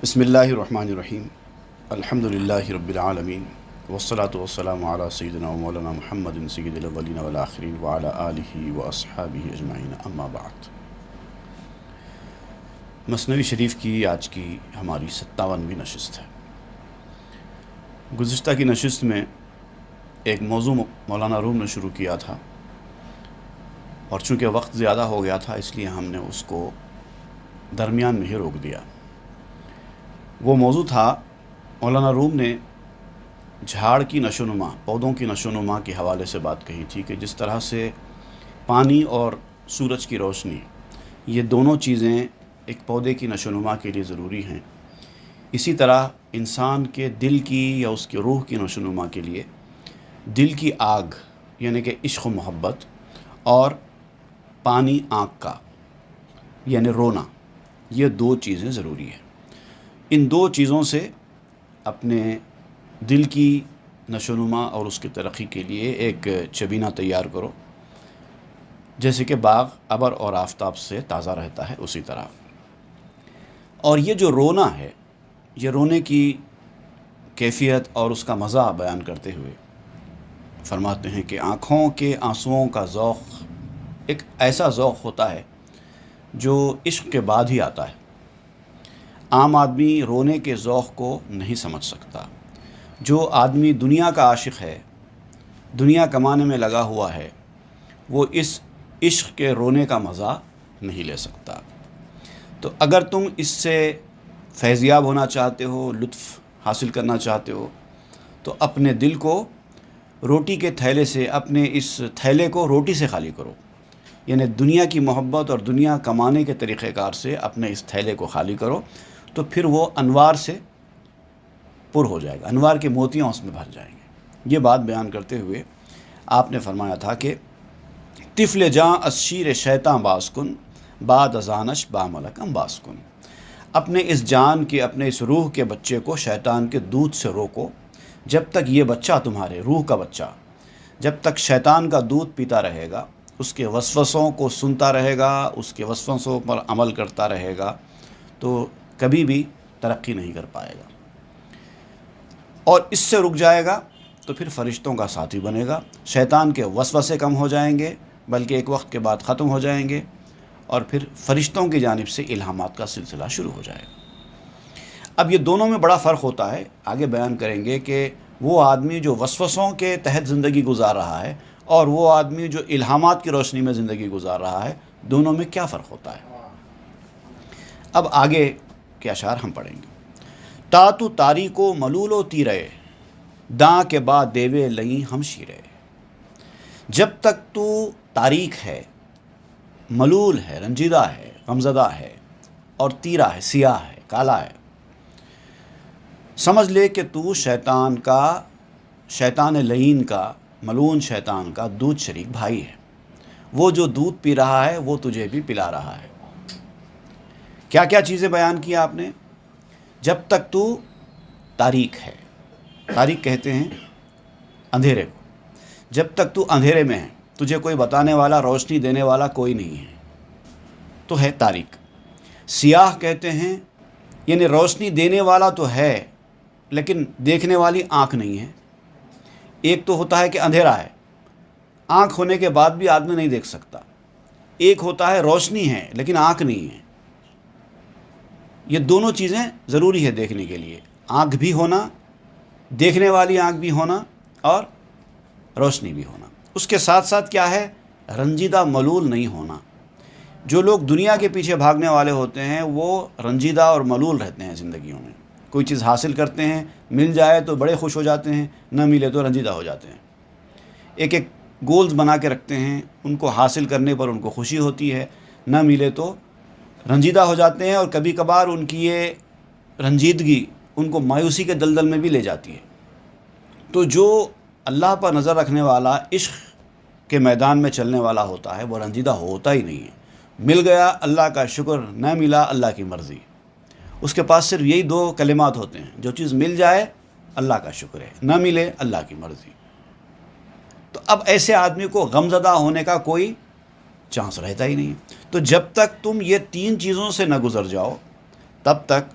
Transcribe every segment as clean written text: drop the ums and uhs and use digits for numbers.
بسم اللہ الرحمن الرحیم الحمد للہ رب العالمین والصلاة والسلام علی سیدنا و مولانا محمد سید الاولین والآخرین وعلی آلہ واصحابہ اجمعین اما بعد۔ مثنوی شریف کی آج کی ہماری 57ویں نشست ہے۔ گزشتہ کی نشست میں ایک موضوع مولانا روم نے شروع کیا تھا، اور چونکہ وقت زیادہ ہو گیا تھا اس لیے ہم نے اس کو درمیان میں ہی روک دیا۔ وہ موضوع تھا، مولانا روم نے جھاڑ کی نشوونما، پودوں کی نشوونما کے حوالے سے بات کہی تھی کہ جس طرح سے پانی اور سورج کی روشنی، یہ دونوں چیزیں ایک پودے کی نشوونما کے لیے ضروری ہیں، اسی طرح انسان کے دل کی یا اس کی روح کی نشوونما کے لیے دل کی آگ یعنی کہ عشق و محبت اور پانی آنکھ کا یعنی رونا، یہ دو چیزیں ضروری ہیں۔ ان دو چیزوں سے اپنے دل کی نشوونما اور اس کی ترقی کے لیے ایک چبینہ تیار کرو، جیسے کہ باغ ابر اور آفتاب سے تازہ رہتا ہے اسی طرح۔ اور یہ جو رونا ہے، یہ رونے کی کیفیت اور اس کا مزہ بیان کرتے ہوئے فرماتے ہیں کہ آنکھوں کے آنسوؤں کا ذوق ایک ایسا ذوق ہوتا ہے جو عشق کے بعد ہی آتا ہے۔ عام آدمی رونے کے ذوق کو نہیں سمجھ سکتا۔ جو آدمی دنیا کا عاشق ہے، دنیا کمانے میں لگا ہوا ہے، وہ اس عشق کے رونے کا مزہ نہیں لے سکتا۔ تو اگر تم اس سے فیضیاب ہونا چاہتے ہو، لطف حاصل کرنا چاہتے ہو، تو اپنے دل کو روٹی کے تھیلے سے، اپنے اس تھیلے کو روٹی سے خالی کرو، یعنی دنیا کی محبت اور دنیا کمانے کے طریقہ کار سے اپنے اس تھیلے کو خالی کرو، تو پھر وہ انوار سے پر ہو جائے گا، انوار کے موتیاں اس میں بھر جائیں گے۔ یہ بات بیان کرتے ہوئے آپ نے فرمایا تھا کہ طفل جاں از شیر شیطاں باز کن بعد ازانش با ملک باز کن، اپنے اس جان کے، اپنے اس روح کے بچے کو شیطان کے دودھ سے روکو۔ جب تک یہ بچہ، تمہارے روح کا بچہ، جب تک شیطان کا دودھ پیتا رہے گا، اس کے وسوسوں کو سنتا رہے گا، اس کے وسوسوں پر عمل کرتا رہے گا، تو کبھی بھی ترقی نہیں کر پائے گا، اور اس سے رک جائے گا تو پھر فرشتوں کا ساتھی بنے گا۔ شیطان کے وسوسے کم ہو جائیں گے، بلکہ ایک وقت کے بعد ختم ہو جائیں گے، اور پھر فرشتوں کی جانب سے الہامات کا سلسلہ شروع ہو جائے گا۔ اب یہ دونوں میں بڑا فرق ہوتا ہے، آگے بیان کریں گے کہ وہ آدمی جو وسوسوں کے تحت زندگی گزار رہا ہے اور وہ آدمی جو الہامات کی روشنی میں زندگی گزار رہا ہے، دونوں میں کیا فرق ہوتا ہے۔ اب آگے کے اشعار ہم پڑھیں گے۔ تا تو تاریکو ملولو تیرے داں کے بعد دیوے لئیں ہم شیرے، جب تک تو تاریک ہے، ملول ہے، رنجیدہ ہے، غمزدہ ہے، اور تیرا ہے، سیاہ ہے، کالا ہے، سمجھ لے کہ تو شیطان لعین کا، ملعون شیطان کا دودھ شریک بھائی ہے۔ وہ جو دودھ پی رہا ہے وہ تجھے بھی پلا رہا ہے۔ کیا کیا چیزیں بیان کی آپ نے؟ جب تک تو تاریک ہے، تاریک کہتے ہیں اندھیرے کو، جب تک تو اندھیرے میں ہے، تجھے کوئی بتانے والا، روشنی دینے والا کوئی نہیں ہے، تو ہے تاریک۔ سیاہ کہتے ہیں یعنی روشنی دینے والا تو ہے لیکن دیکھنے والی آنکھ نہیں ہے۔ ایک تو ہوتا ہے کہ اندھیرا ہے، آنکھ ہونے کے بعد بھی آدمی نہیں دیکھ سکتا۔ ایک ہوتا ہے روشنی ہے لیکن آنکھ نہیں ہے۔ یہ دونوں چیزیں ضروری ہے دیکھنے کے لیے، آنکھ بھی ہونا، دیکھنے والی آنکھ بھی ہونا، اور روشنی بھی ہونا۔ اس کے ساتھ ساتھ کیا ہے؟ رنجیدہ ملول نہیں ہونا۔ جو لوگ دنیا کے پیچھے بھاگنے والے ہوتے ہیں وہ رنجیدہ اور ملول رہتے ہیں زندگیوں میں۔ کوئی چیز حاصل کرتے ہیں، مل جائے تو بڑے خوش ہو جاتے ہیں، نہ ملے تو رنجیدہ ہو جاتے ہیں۔ ایک ایک گولز بنا کے رکھتے ہیں، ان کو حاصل کرنے پر ان کو خوشی ہوتی ہے، نہ ملے تو رنجیدہ ہو جاتے ہیں، اور کبھی کبھار ان کی یہ رنجیدگی ان کو مایوسی کے دلدل میں بھی لے جاتی ہے۔ تو جو اللہ پر نظر رکھنے والا، عشق کے میدان میں چلنے والا ہوتا ہے، وہ رنجیدہ ہوتا ہی نہیں ہے۔ مل گیا اللہ کا شکر، نہ ملا اللہ کی مرضی۔ اس کے پاس صرف یہی دو کلمات ہوتے ہیں، جو چیز مل جائے اللہ کا شکر ہے، نہ ملے اللہ کی مرضی۔ تو اب ایسے آدمی کو غمزدہ ہونے کا کوئی چانس رہتا ہی نہیں ہے۔ تو جب تک تم یہ تین چیزوں سے نہ گزر جاؤ، تب تک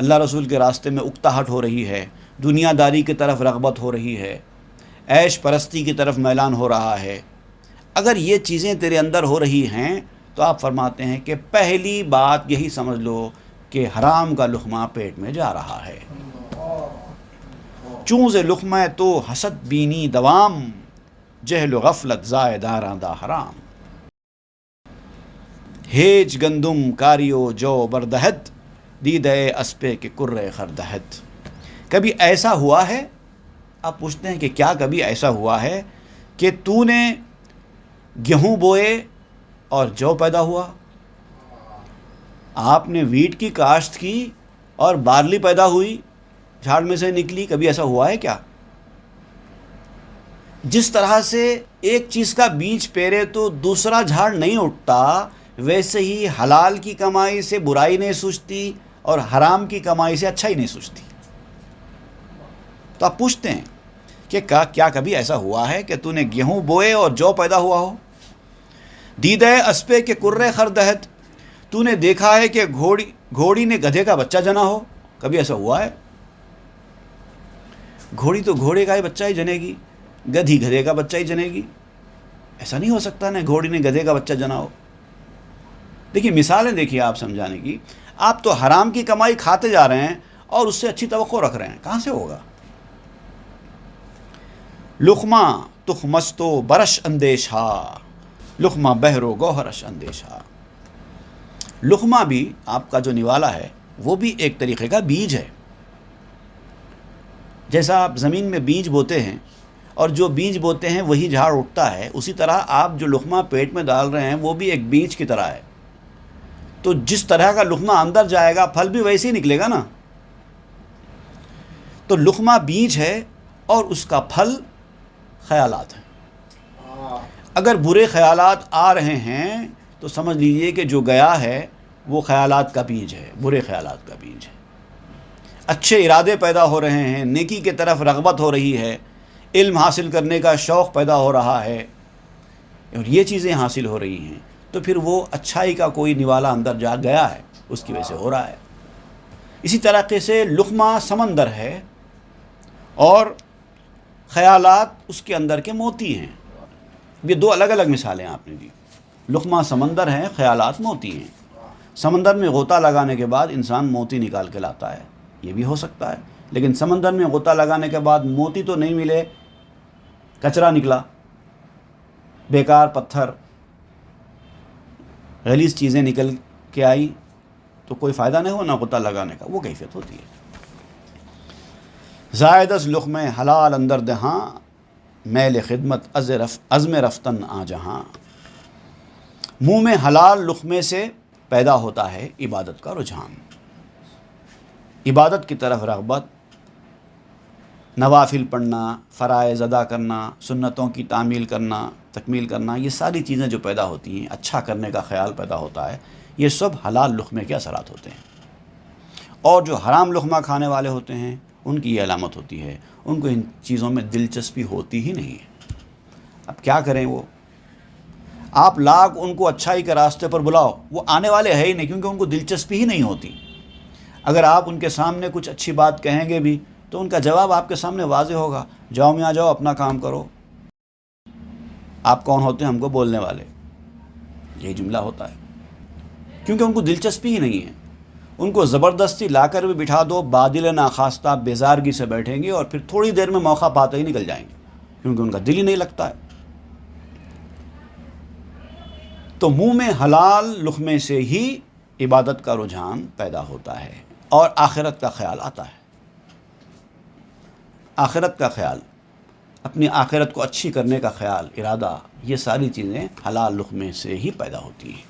اللہ رسول کے راستے میں اکتاہٹ ہو رہی ہے، دنیا داری کی طرف رغبت ہو رہی ہے، عیش پرستی کی طرف میلان ہو رہا ہے، اگر یہ چیزیں تیرے اندر ہو رہی ہیں تو آپ فرماتے ہیں کہ پہلی بات یہی سمجھ لو کہ حرام کا لقمہ پیٹ میں جا رہا ہے۔ چونز لقمہ تو حسد بینی دوام، جہل و غفلت زائداراں دا حرام۔ ہیج گندم کاریو جو بردہد، دیدے اسپے کے کرے خردہد۔ کبھی ایسا ہوا ہے، آپ پوچھتے ہیں کہ کیا کبھی ایسا ہوا ہے کہ تو نے گیہوں بوئے اور جو پیدا ہوا؟ آپ نے ویٹ کی کاشت کی اور بارلی پیدا ہوئی، جھاڑ میں سے نکلی، کبھی ایسا ہوا ہے کیا؟ جس طرح سے ایک چیز کا بیج پیرے تو دوسرا جھاڑ نہیں اٹھتا، ویسے ہی حلال کی کمائی سے برائی نہیں سوچتی اور حرام کی کمائی سے اچھائی نہیں سوچتی۔ تو آپ پوچھتے ہیں کہ کیا کبھی ایسا ہوا ہے کہ تو نے گیہوں بوئے اور جو پیدا ہوا ہو؟ دیدہ اسپے کے کرے خردہد، تو نے دیکھا ہے کہ گھوڑی نے گدھے کا بچہ جنا ہو؟ کبھی ایسا ہوا ہے؟ گھوڑی تو گھوڑے کا ہی بچہ ہی جنے گی، گدھی گدھے کا بچہ ہی جنے گی، ایسا نہیں ہو سکتا نا گھوڑی نے گدھے کا بچہ جنا ہو۔ دیکھیے مثالیں دیکھیے آپ سمجھانے کی، آپ تو حرام کی کمائی کھاتے جا رہے ہیں اور اس سے اچھی توقع رکھ رہے ہیں، کہاں سے ہوگا؟ لقمہ تخمستو برش اندیشہ، لقمہ بہرو گوہرش اندیشہ۔ لقمہ بھی آپ کا جو نوالا ہے وہ بھی ایک طریقے کا بیج ہے۔ جیسا آپ زمین میں بیج بوتے ہیں اور جو بیج بوتے ہیں وہی جھاڑ اٹھتا ہے، اسی طرح آپ جو لقمہ پیٹ میں ڈال رہے ہیں وہ بھی ایک بیج کی طرح ہے۔ تو جس طرح کا لقمہ اندر جائے گا پھل بھی ویسے ہی نکلے گا نا۔ تو لقمہ بیج ہے اور اس کا پھل خیالات ہیں۔ اگر برے خیالات آ رہے ہیں تو سمجھ لیجئے کہ جو گیا ہے وہ خیالات کا بیج ہے، برے خیالات کا بیج ہے۔ اچھے ارادے پیدا ہو رہے ہیں، نیکی کی طرف رغبت ہو رہی ہے، علم حاصل کرنے کا شوق پیدا ہو رہا ہے، اور یہ چیزیں حاصل ہو رہی ہیں تو پھر وہ اچھائی کا کوئی نوالا اندر جا گیا ہے، اس کی وجہ سے ہو رہا ہے۔ اسی طریقے سے لقمہ سمندر ہے اور خیالات اس کے اندر کے موتی ہیں۔ یہ دو الگ الگ مثالیں آپ نے دی۔ لقمہ سمندر ہے، خیالات موتی ہیں۔ سمندر میں غوطہ لگانے کے بعد انسان موتی نکال کے لاتا ہے، یہ بھی ہو سکتا ہے، لیکن سمندر میں غوطہ لگانے کے بعد موتی تو نہیں ملے، کچرا نکلا، بیکار پتھر، غلیظ چیزیں نکل کے آئی، تو کوئی فائدہ نہیں ہونا غوطہ لگانے کا، وہ کیفیت ہوتی ہے۔ زائد از لقمہ حلال اندر دہاں، میل خدمت عزم رفتن آ جہاں۔ منہ میں حلال لقمے سے پیدا ہوتا ہے عبادت کا رجحان، عبادت کی طرف رغبت، نوافل پڑھنا، فرائض ادا کرنا، سنتوں کی تکمیل کرنا، یہ ساری چیزیں جو پیدا ہوتی ہیں، اچھا کرنے کا خیال پیدا ہوتا ہے، یہ سب حلال لقمے کے اثرات ہوتے ہیں۔ اور جو حرام لقمہ کھانے والے ہوتے ہیں ان کی یہ علامت ہوتی ہے، ان کو ان چیزوں میں دلچسپی ہوتی ہی نہیں ہے۔ اب کیا کریں؟ وہ آپ لاکھ ان کو اچھائی کے راستے پر بلاؤ، وہ آنے والے ہے ہی نہیں، کیونکہ ان کو دلچسپی ہی نہیں ہوتی۔ اگر آپ ان کے سامنے کچھ اچھی بات کہیں گے بھی تو ان کا جواب آپ کے سامنے واضح ہوگا، جاؤ میاں جاؤ اپنا کام کرو، آپ کون ہوتے ہیں ہم کو بولنے والے، یہی جملہ ہوتا ہے، کیونکہ ان کو دلچسپی ہی نہیں ہے۔ ان کو زبردستی لا کر بھی بٹھا دو، بادل ناخواستہ بیزارگی سے بیٹھیں گے اور پھر تھوڑی دیر میں موقع پاتے ہی نکل جائیں گے، کیونکہ ان کا دل ہی نہیں لگتا ہے۔ تو منہ میں حلال لقمے سے ہی عبادت کا رجحان پیدا ہوتا ہے اور آخرت کا خیال آتا ہے۔ آخرت کا خیال، اپنی آخرت کو اچھی کرنے کا خیال، ارادہ، یہ ساری چیزیں حلال لقمے سے ہی پیدا ہوتی ہیں۔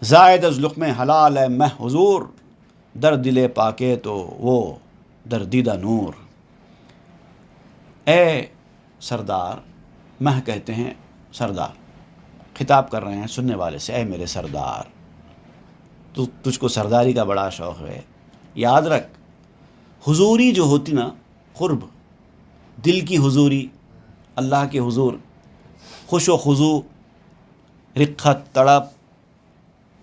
زائد از لقمے حلال ہے مہ حضور، در دل پاکے تو وہ در دیدہ نور۔ اے سردار، مہ کہتے ہیں سردار، خطاب کر رہے ہیں سننے والے سے، اے میرے سردار، تجھ کو سرداری کا بڑا شوق ہے، یاد رکھ حضوری جو ہوتی نا، قرب، دل کی حضوری، اللہ کے حضور، خوش و خضوع، رقت، تڑپ،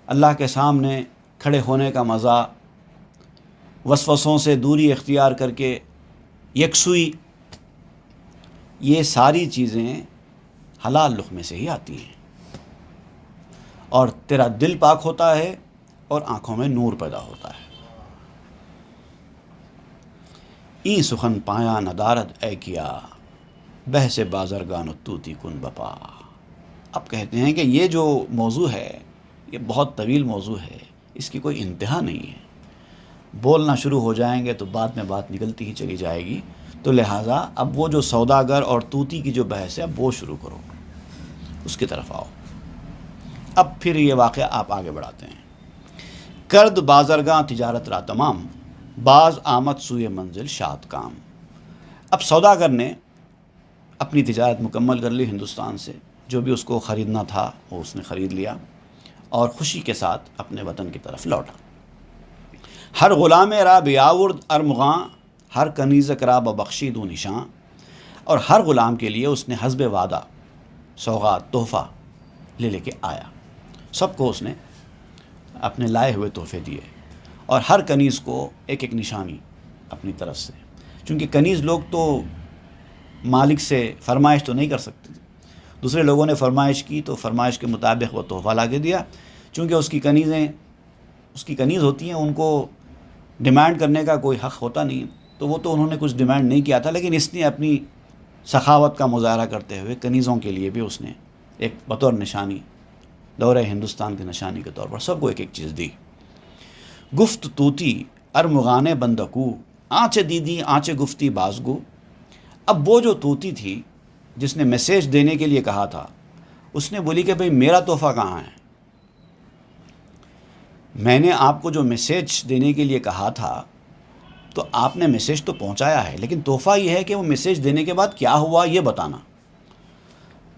اللہ کے سامنے کھڑے ہونے کا مزہ، وسوسوں سے دوری اختیار کر کے یکسوئی، یہ ساری چیزیں حلال لقمے سے ہی آتی ہیں، اور تیرا دل پاک ہوتا ہے اور آنکھوں میں نور پیدا ہوتا ہے۔ ای سخن پایا ندارد اے کیا، بحث بازرگان و توتی کن بپا۔ اب کہتے ہیں کہ یہ جو موضوع ہے یہ بہت طویل موضوع ہے، اس کی کوئی انتہا نہیں ہے، بولنا شروع ہو جائیں گے تو بعد میں بات نکلتی ہی چلی جائے گی، تو لہٰذا اب وہ جو سوداگر اور طوطی کی جو بحث ہے اب وہ شروع کرو، اس کی طرف آؤ۔ اب پھر یہ واقعہ آپ آگے بڑھاتے ہیں۔ کرد بازرگاں تجارت را تمام، باز آمد سوئے منزل شاد کام۔ اب سوداگر نے اپنی تجارت مکمل کر لی ہندوستان سے، جو بھی اس کو خریدنا تھا وہ اس نے خرید لیا، اور خوشی کے ساتھ اپنے وطن کی طرف لوٹا۔ ہر غلام را بیاورد ارمغاں، ہر کنیزک را ببخشید و نشاں، اور ہر غلام کے لیے اس نے حسب وعدہ سوغات تحفہ لے کے آیا، سب کو اس نے اپنے لائے ہوئے تحفے دیے، اور ہر کنیز کو ایک ایک نشانی اپنی طرف سے، چونکہ کنیز لوگ تو مالک سے فرمائش تو نہیں کر سکتے، دوسرے لوگوں نے فرمائش کی تو فرمائش کے مطابق وہ تحفہ لا کے دیا، چونکہ اس کی کنیز ہوتی ہیں، ان کو ڈیمانڈ کرنے کا کوئی حق ہوتا نہیں، تو وہ تو انہوں نے کچھ ڈیمانڈ نہیں کیا تھا، لیکن اس نے اپنی سخاوت کا مظاہرہ کرتے ہوئے کنیزوں کے لیے بھی اس نے ایک بطور نشانی، دورہ ہندوستان کی نشانی کے طور پر سب کو ایک ایک چیز دی۔ گفت طوطی ارمغانے بندکو، آنچ دیدی آنچ گفتی بازگو۔ اب وہ جو طوطی تھی جس نے میسیج دینے کے لیے کہا تھا، اس نے بولی کہ بھئی میرا تحفہ کہاں ہے؟ میں نے آپ کو جو میسیج دینے کے لیے کہا تھا تو آپ نے میسیج تو پہنچایا ہے، لیکن تحفہ یہ ہے کہ وہ میسیج دینے کے بعد کیا ہوا یہ بتانا،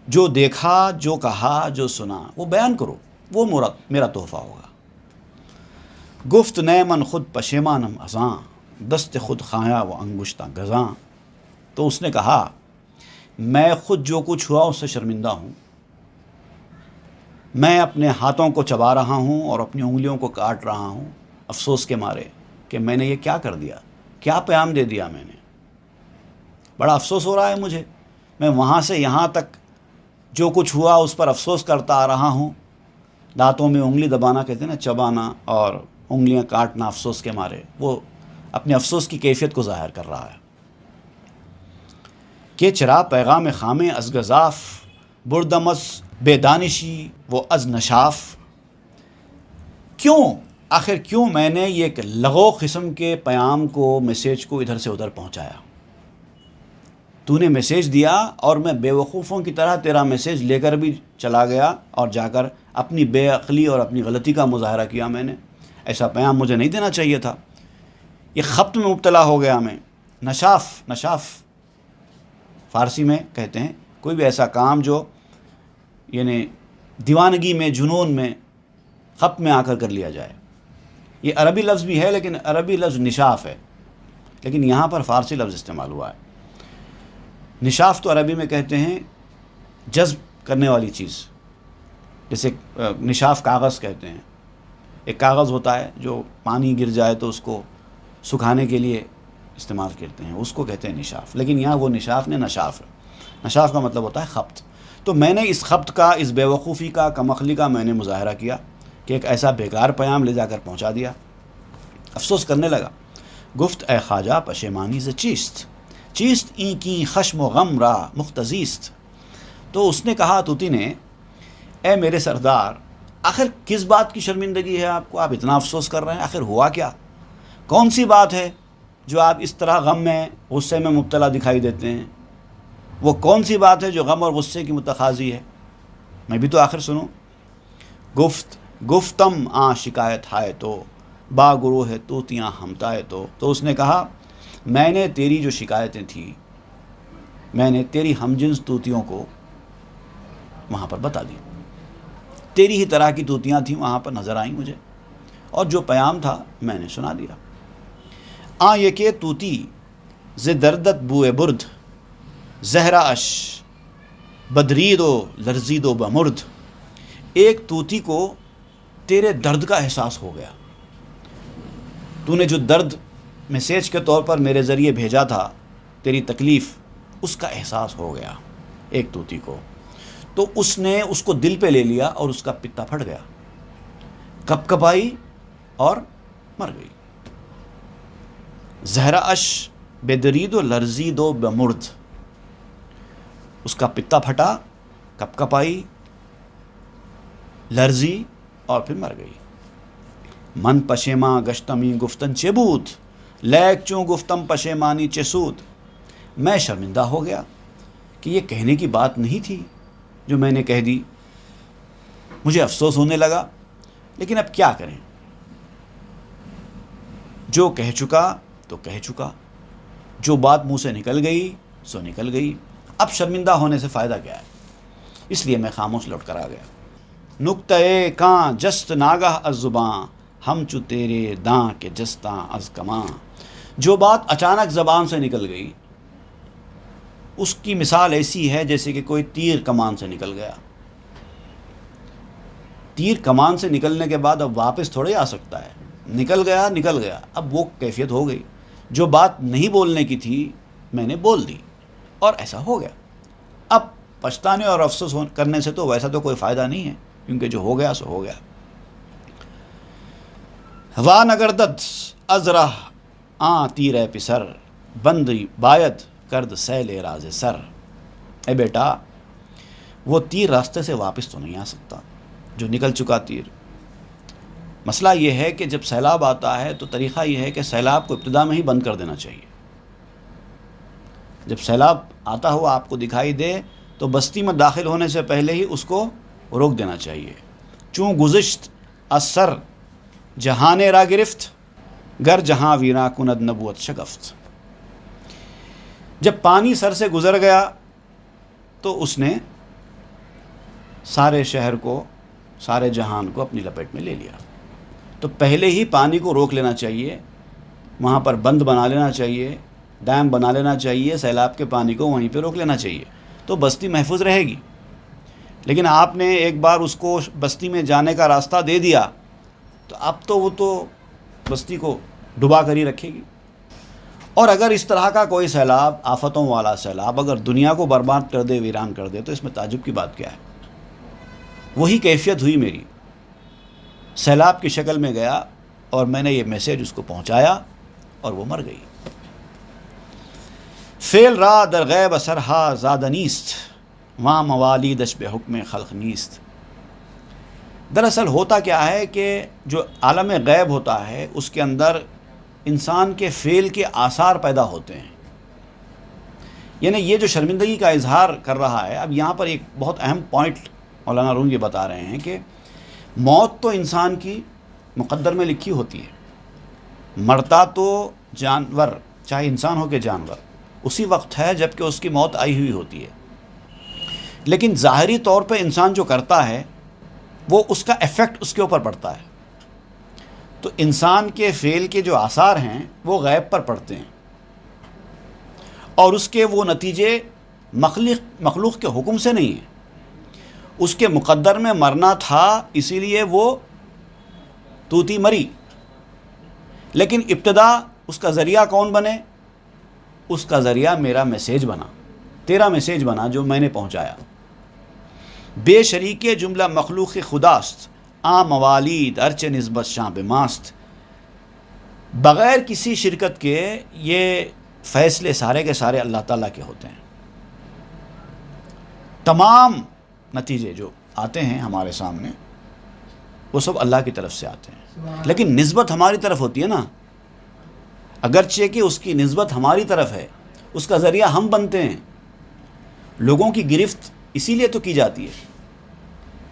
جو دیکھا، جو کہا، جو سنا وہ بیان کرو، وہ میرا تحفہ ہوگا۔ گفت نئے من خود پشیمانم ازاں، دست خود خایا و انگشتہ گزاں۔ تو اس نے کہا میں خود جو کچھ ہوا اس سے شرمندہ ہوں، میں اپنے ہاتھوں کو چبا رہا ہوں اور اپنی انگلیوں کو کاٹ رہا ہوں افسوس کے مارے کہ میں نے یہ کیا کر دیا، کیا پیام دے دیا میں نے، بڑا افسوس ہو رہا ہے مجھے، میں وہاں سے یہاں تک جو کچھ ہوا اس پر افسوس کرتا آ رہا ہوں، دانتوں میں انگلی دبانا کہتے ہیں نا، چبانا اور انگلیاں کاٹنا افسوس کے مارے، وہ اپنے افسوس کی کیفیت کو ظاہر کر رہا ہے۔ کہ چرا پیغام خام از گزاف، بردمس بے دانشی وہ از نشاف۔ آخر کیوں میں نے یہ ایک لغو قسم کے پیام کو، میسیج کو ادھر سے ادھر پہنچایا؟ تو نے میسیج دیا اور میں بے وقوفوں کی طرح تیرا میسیج لے کر بھی چلا گیا، اور جا کر اپنی بے عقلی اور اپنی غلطی کا مظاہرہ کیا میں نے، ایسا پیام مجھے نہیں دینا چاہیے تھا، یہ خبط میں مبتلا ہو گیا میں۔ نشاف فارسی میں کہتے ہیں کوئی بھی ایسا کام جو یعنی دیوانگی میں، جنون میں، خبط میں آ کر لیا جائے۔ یہ عربی لفظ بھی ہے، لیکن عربی لفظ نشاف ہے، لیکن یہاں پر فارسی لفظ استعمال ہوا ہے۔ نشاف تو عربی میں کہتے ہیں جذب کرنے والی چیز، جیسے نشاف کاغذ کہتے ہیں، ایک کاغذ ہوتا ہے جو پانی گر جائے تو اس کو سکھانے کے لیے استعمال کرتے ہیں، اس کو کہتے ہیں نشاف، لیکن یہاں وہ نشاف نے نشاف ہے، نشاف کا مطلب ہوتا ہے خبط۔ تو میں نے اس خبط کا، اس بے وقوفی کا، کم عقلی کا میں نے مظاہرہ کیا کہ ایک ایسا بیکار پیام لے جا کر پہنچا دیا، افسوس کرنے لگا۔ گفت اے خواجہ پشیمانی سے چیست این کی خشم و غم را مختزیست۔ تو اس نے کہا، طوطی نے، اے میرے سردار، آخر کس بات کی شرمندگی ہے آپ کو؟ آپ اتنا افسوس کر رہے ہیں، آخر ہوا کیا؟ کون سی بات ہے جو آپ اس طرح غم میں، غصے میں مبتلا دکھائی دیتے ہیں؟ وہ کون سی بات ہے جو غم اور غصے کی متقاضی ہے؟ میں بھی تو آخر سنوں۔ گفتم شکایت ہائے تو، با گروہ طوطیاں ہمتائے تو اس نے کہا میں نے تیری جو شکایتیں تھیں، میں نے تیری ہمجنس طوطیوں کو وہاں پر بتا دی، تیری ہی طرح کی طوطیاں تھیں وہاں پر نظر آئیں مجھے، اور جو پیام تھا میں نے سنا دیا۔ یہ کہ طوطی ز دردت بوئے برد، زہرا اش بدرید و لرزید و بمرد۔ ایک طوطی کو تیرے درد کا احساس ہو گیا، تو نے جو درد میسیج کے طور پر میرے ذریعے بھیجا تھا تیری تکلیف، اس کا احساس ہو گیا ایک طوطی کو، تو اس نے اس کو دل پہ لے لیا اور اس کا پتا پھٹ گیا، کپ کپائی اور مر گئی۔ زہرہ اش بے درید و لرزید و بمرد، اس کا پتا پھٹا، کپ کپائی، لرزی اور پھر مر گئی۔ من پشیماں گشتمی گفتن چے بود، لیک چوں گفتم پشیمانی چے سود، میں شرمندہ ہو گیا کہ یہ کہنے کی بات نہیں تھی جو میں نے کہہ دی، مجھے افسوس ہونے لگا، لیکن اب کیا کریں، جو کہہ چکا تو کہہ چکا، جو بات منہ سے نکل گئی سو نکل گئی، اب شرمندہ ہونے سے فائدہ کیا ہے، اس لیے میں خاموش لوٹ کر آ گیا۔ نکتہ کاں جست ناگاہ از زباں، ہم چو تیرے داں کے جستاں از کماں، جو بات اچانک زبان سے نکل گئی اس کی مثال ایسی ہے جیسے کہ کوئی تیر کمان سے نکل گیا۔ تیر کمان سے نکلنے کے بعد اب واپس تھوڑے آ سکتا ہے، نکل گیا، اب وہ کیفیت ہو گئی، جو بات نہیں بولنے کی تھی میں نے بول دی اور ایسا ہو گیا۔ اب پچھتانے اور افسوس کرنے سے تو ویسا تو کوئی فائدہ نہیں ہے، کیونکہ جو ہو گیا سو ہو گیا۔ وا نگردد از رہ آں تیر پسر، بند باید کرد سیل راز سر، اے بیٹا وہ تیر راستے سے واپس تو نہیں آ سکتا جو نکل چکا تیر۔ مسئلہ یہ ہے کہ جب سیلاب آتا ہے تو طریقہ یہ ہے کہ سیلاب کو ابتدا میں ہی بند کر دینا چاہیے۔ جب سیلاب آتا ہوا آپ کو دکھائی دے تو بستی میں داخل ہونے سے پہلے ہی اس کو روک دینا چاہیے۔ چوں گزشت از سر جہان را گرفت، گر جہاں ویراں کند نبوت شگفت، جب پانی سر سے گزر گیا تو اس نے سارے شہر کو، سارے جہان کو اپنی لپیٹ میں لے لیا۔ تو پہلے ہی پانی کو روک لینا چاہیے، وہاں پر بند بنا لینا چاہیے، ڈیم بنا لینا چاہیے، سیلاب کے پانی کو وہیں پہ روک لینا چاہیے، تو بستی محفوظ رہے گی۔ لیکن آپ نے ایک بار اس کو بستی میں جانے کا راستہ دے دیا تو اب تو وہ تو بستی کو ڈبا کر ہی رکھے گی۔ اور اگر اس طرح کا کوئی سیلاب، آفتوں والا سیلاب اگر دنیا کو برباد کر دے، ویران کر دے، تو اس میں تعجب کی بات کیا ہے؟ وہی کیفیت ہوئی میری، سیلاب کی شکل میں گیا اور میں نے یہ میسیج اس کو پہنچایا اور وہ مر گئی۔ فعل را در غیب اثرہا زاد نیست، وہاں موالیدش بے حکم خلق نیست۔ دراصل ہوتا کیا ہے کہ جو عالم غیب ہوتا ہے اس کے اندر انسان کے فعل کے آثار پیدا ہوتے ہیں، یعنی یہ جو شرمندگی کا اظہار کر رہا ہے، اب یہاں پر ایک بہت اہم پوائنٹ مولانا روم یہ بتا رہے ہیں کہ موت تو انسان کی مقدر میں لکھی ہوتی ہے، مرتا تو جانور، چاہے انسان ہو کہ جانور، اسی وقت ہے جب کہ اس کی موت آئی ہوئی ہوتی ہے، لیکن ظاہری طور پہ انسان جو کرتا ہے وہ اس کا ایفیکٹ اس کے اوپر پڑتا ہے۔ تو انسان کے فعل کے جو آثار ہیں وہ غیب پر پڑتے ہیں، اور اس کے وہ نتیجے مخلوق کے حکم سے نہیں ہیں، اس کے مقدر میں مرنا تھا، اسی لیے وہ طوطی مری، لیکن ابتدا اس کا ذریعہ کون بنے؟ اس کا ذریعہ میرا میسیج بنا، تیرا میسیج بنا جو میں نے پہنچایا۔ بے شریک جملہ مخلوق خداست، آ موالید ارچ نسبت شاں بماست، بغیر کسی شرکت کے یہ فیصلے سارے کے سارے اللہ تعالیٰ کے ہوتے ہیں۔ تمام نتیجے جو آتے ہیں ہمارے سامنے وہ سب اللہ کی طرف سے آتے ہیں، لیکن نسبت ہماری طرف ہوتی ہے نا، اگرچہ کہ اس کی نسبت ہماری طرف ہے، اس کا ذریعہ ہم بنتے ہیں۔ لوگوں کی گرفت اسی لیے تو کی جاتی ہے،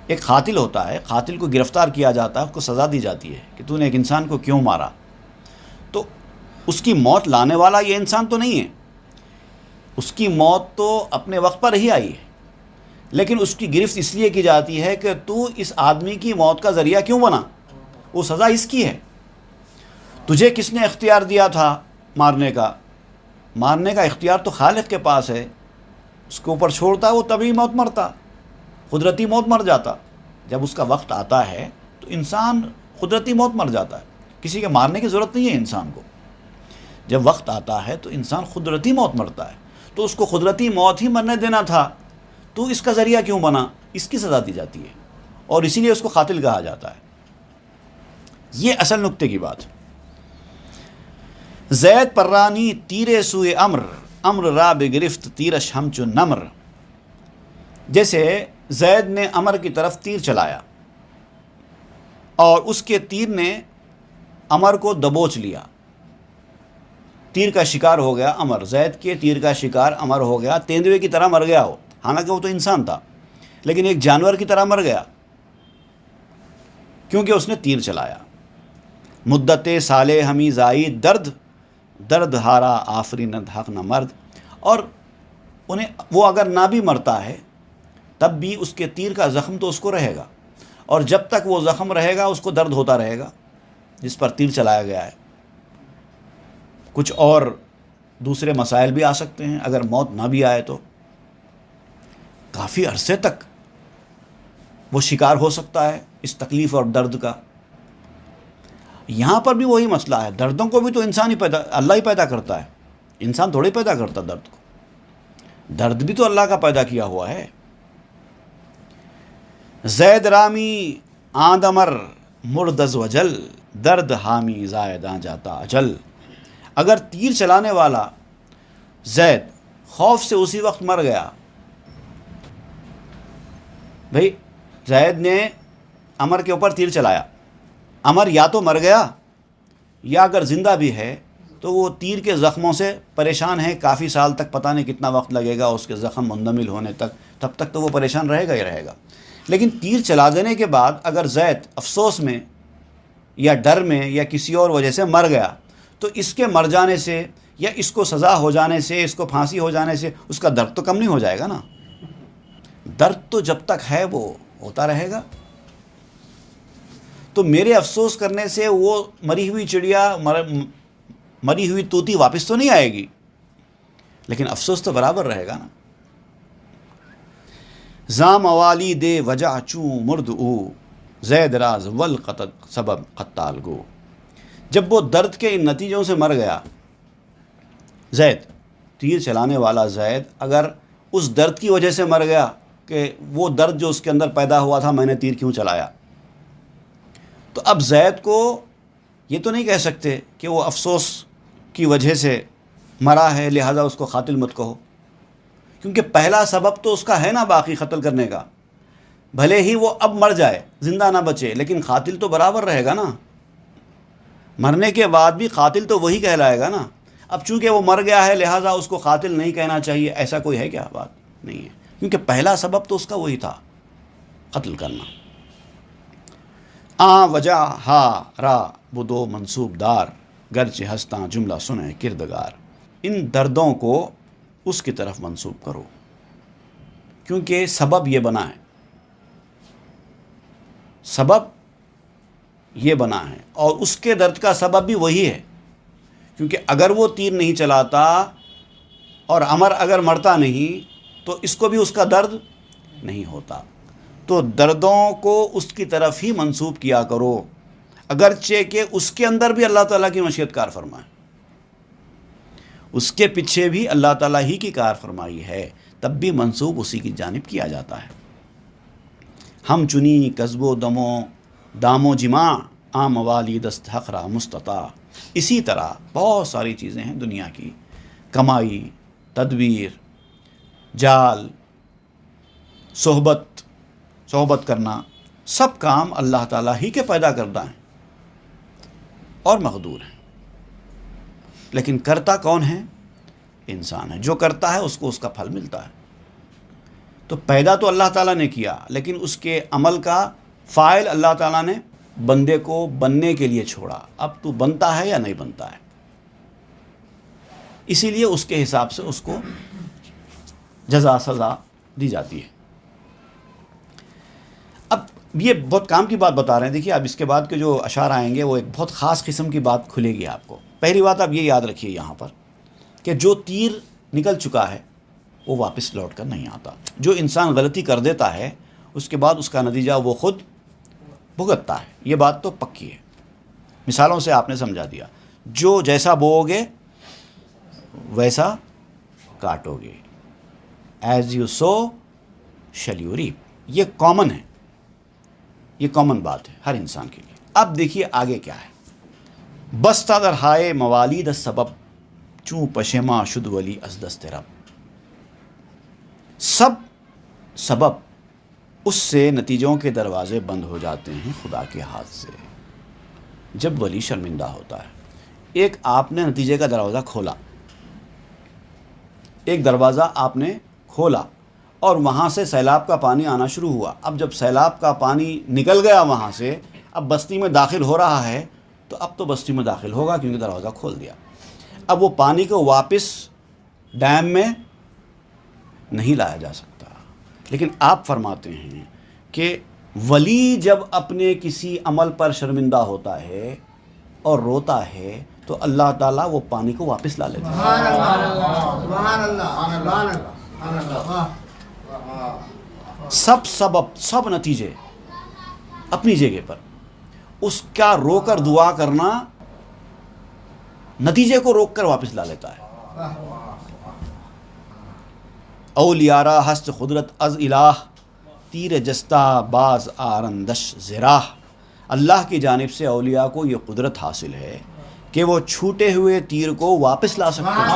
ایک قاتل ہوتا ہے، قاتل کو گرفتار کیا جاتا ہے، اس کو سزا دی جاتی ہے کہ تو نے ایک انسان کو کیوں مارا، تو اس کی موت لانے والا یہ انسان تو نہیں ہے، اس کی موت تو اپنے وقت پر ہی آئی ہے، لیکن اس کی گرفت اس لیے کی جاتی ہے کہ تو اس آدمی کی موت کا ذریعہ کیوں بنا، وہ سزا اس کی ہے۔ تجھے کس نے اختیار دیا تھا مارنے کا؟ مارنے کا اختیار تو خالق کے پاس ہے، اس کے اوپر چھوڑتا وہ تبھی موت مرتا، قدرتی موت مر جاتا۔ جب اس کا وقت آتا ہے تو انسان قدرتی موت مر جاتا ہے، کسی کے مارنے کی ضرورت نہیں ہے انسان کو۔ جب وقت آتا ہے تو انسان قدرتی موت مرتا ہے، تو اس کو قدرتی موت ہی مرنے دینا تھا، تو اس کا ذریعہ کیوں بنا؟ اس کی سزا دی جاتی ہے، اور اسی لیے اس کو قاتل کہا جاتا ہے۔ یہ اصل نقطے کی بات۔ زید پرانی تیرے سوئے امر، امر را بگرفت تیرش ہمچو نمر۔ جیسے زید نے امر کی طرف تیر چلایا اور اس کے تیر نے امر کو دبوچ لیا، تیر کا شکار ہو گیا امر، زید کے تیر کا شکار امر ہو گیا، تیندوے کی طرح مر گیا ہو، حالانکہ وہ تو انسان تھا لیکن ایک جانور کی طرح مر گیا کیونکہ اس نے تیر چلایا۔ مدت سالے ہمی زائی درد، درد ہارا آفرینت حق نہ مرد۔ اور وہ اگر نہ بھی مرتا ہے تب بھی اس کے تیر کا زخم تو اس کو رہے گا، اور جب تک وہ زخم رہے گا اس کو درد ہوتا رہے گا جس پر تیر چلایا گیا ہے۔ کچھ اور دوسرے مسائل بھی آ سکتے ہیں، اگر موت نہ بھی آئے تو کافی عرصے تک وہ شکار ہو سکتا ہے اس تکلیف اور درد کا۔ یہاں پر بھی وہی مسئلہ ہے، دردوں کو بھی تو انسان ہی اللہ ہی پیدا کرتا ہے، انسان تھوڑے پیدا کرتا درد کو، درد بھی تو اللہ کا پیدا کیا ہوا ہے۔ زید رامی آدمر مردز وجل، درد حامی زائداں جاتا اجل۔ اگر تیر چلانے والا زید خوف سے اسی وقت مر گیا، بھئی زید نے عمر کے اوپر تیر چلایا، عمر یا تو مر گیا یا اگر زندہ بھی ہے تو وہ تیر کے زخموں سے پریشان ہے، کافی سال تک، پتہ نہیں کتنا وقت لگے گا اس کے زخم مندمل ہونے تک، تب تک تو وہ پریشان رہے گا ہی رہے گا۔ لیکن تیر چلا دینے کے بعد اگر زید افسوس میں یا ڈر میں یا کسی اور وجہ سے مر گیا تو اس کے مر جانے سے یا اس کو سزا ہو جانے سے، اس کو پھانسی ہو جانے سے اس کا درد تو کم نہیں ہو جائے گا نا، درد تو جب تک ہے وہ ہوتا رہے گا۔ تو میرے افسوس کرنے سے وہ مری ہوئی چڑیا، مری ہوئی طوطی واپس تو نہیں آئے گی، لیکن افسوس تو برابر رہے گا نا۔ زام والی دے وجہ چوں مرد او، زید راز والقتد سبب قتال گو۔ جب وہ درد کے ان نتیجوں سے مر گیا زید، تیر چلانے والا زید اگر اس درد کی وجہ سے مر گیا کہ وہ درد جو اس کے اندر پیدا ہوا تھا میں نے تیر کیوں چلایا، تو اب زید کو یہ تو نہیں کہہ سکتے کہ وہ افسوس کی وجہ سے مرا ہے لہذا اس کو قاتل مت کہو، کیونکہ پہلا سبب تو اس کا ہے نا باقی قتل کرنے کا، بھلے ہی وہ اب مر جائے زندہ نہ بچے لیکن قاتل تو برابر رہے گا نا، مرنے کے بعد بھی قاتل تو وہی کہلائے گا نا۔ اب چونکہ وہ مر گیا ہے لہٰذا اس کو قاتل نہیں کہنا چاہیے، ایسا کوئی ہے کیا؟ بات نہیں ہے، کیونکہ پہلا سبب تو اس کا وہی تھا، قتل کرنا۔ وجہ ہا را بدو منصوب دار، گرچہ ہستاں جملہ سنے کردگار۔ ان دردوں کو اس کی طرف منسوب کرو کیونکہ سبب یہ بنا ہے، سبب یہ بنا ہے، اور اس کے درد کا سبب بھی وہی ہے، کیونکہ اگر وہ تیر نہیں چلاتا اور عمر اگر مرتا نہیں تو اس کو بھی اس کا درد نہیں ہوتا۔ تو دردوں کو اس کی طرف ہی منسوب کیا کرو، اگرچہ کہ اس کے اندر بھی اللہ تعالیٰ کی مشیت کار فرمائے، اس کے پیچھے بھی اللہ تعالیٰ ہی کی کار فرمائی ہے، تب بھی منسوب اسی کی جانب کیا جاتا ہے۔ ہم چنی کسب و دام و جماع، عام والی دست حقرا مستطاع۔ اسی طرح بہت ساری چیزیں ہیں دنیا کی، کمائی، تدبیر، جال، صحبت کرنا، سب کام اللہ تعالیٰ ہی کے پیدا کردہ ہیں اور مقدور ہیں، لیکن کرتا کون ہے؟ انسان ہے، جو کرتا ہے اس کو اس کا پھل ملتا ہے۔ تو پیدا تو اللہ تعالیٰ نے کیا لیکن اس کے عمل کا فاعل اللہ تعالیٰ نے بندے کو بننے کے لیے چھوڑا، اب تو بنتا ہے یا نہیں بنتا ہے، اسی لیے اس کے حساب سے اس کو جزا سزا دی جاتی ہے۔ اب یہ بہت کام کی بات بتا رہے ہیں، دیکھیے اب اس کے بعد کے جو اشعار آئیں گے وہ ایک بہت خاص قسم کی بات کھلے گی آپ کو۔ پہلی بات آپ یہ یاد رکھیے یہاں پر کہ جو تیر نکل چکا ہے وہ واپس لوٹ کر نہیں آتا، جو انسان غلطی کر دیتا ہے اس کے بعد اس کا نتیجہ وہ خود بھگتتا ہے، یہ بات تو پکی ہے۔ مثالوں سے آپ نے سمجھا دیا، جو جیسا بوؤ گے ویسا کاٹو گے. As you sow shall you reap. یہ کامن ہے, یہ کامن بات ہے ہر انسان کے لیے. اب دیکھیے آگے کیا ہے. بستہ در ہائے موالید سبب چوں پشیما شد ولی از دست رب. سب سبب اس سے نتیجوں کے دروازے بند ہو جاتے ہیں خدا کے ہاتھ سے جب ولی شرمندہ ہوتا ہے. ایک آپ نے نتیجے کا دروازہ کھولا, ایک دروازہ آپ نے کھولا اور وہاں سے سیلاب کا پانی آنا شروع ہوا. اب جب سیلاب کا پانی نکل گیا وہاں سے, اب بستی میں داخل ہو رہا ہے, تو اب تو بستی میں داخل ہوگا کیونکہ دروازہ کھول دیا. اب وہ پانی کو واپس ڈیم میں نہیں لایا جا سکتا. لیکن آپ فرماتے ہیں کہ ولی جب اپنے کسی عمل پر شرمندہ ہوتا ہے اور روتا ہے تو اللہ تعالیٰ وہ پانی کو واپس لا لیتا ہے. سب سبب, سب نتیجے اپنی جگہ پر, اس کا رو کر دعا کرنا نتیجے کو روک کر واپس لا لیتا ہے. اولیارا ہست قدرت از الہ تیر جستہ باز آرندش زراح. اللہ کی جانب سے اولیاء کو یہ قدرت حاصل ہے کہ وہ چھوٹے ہوئے تیر کو واپس لا سکتے ہیں.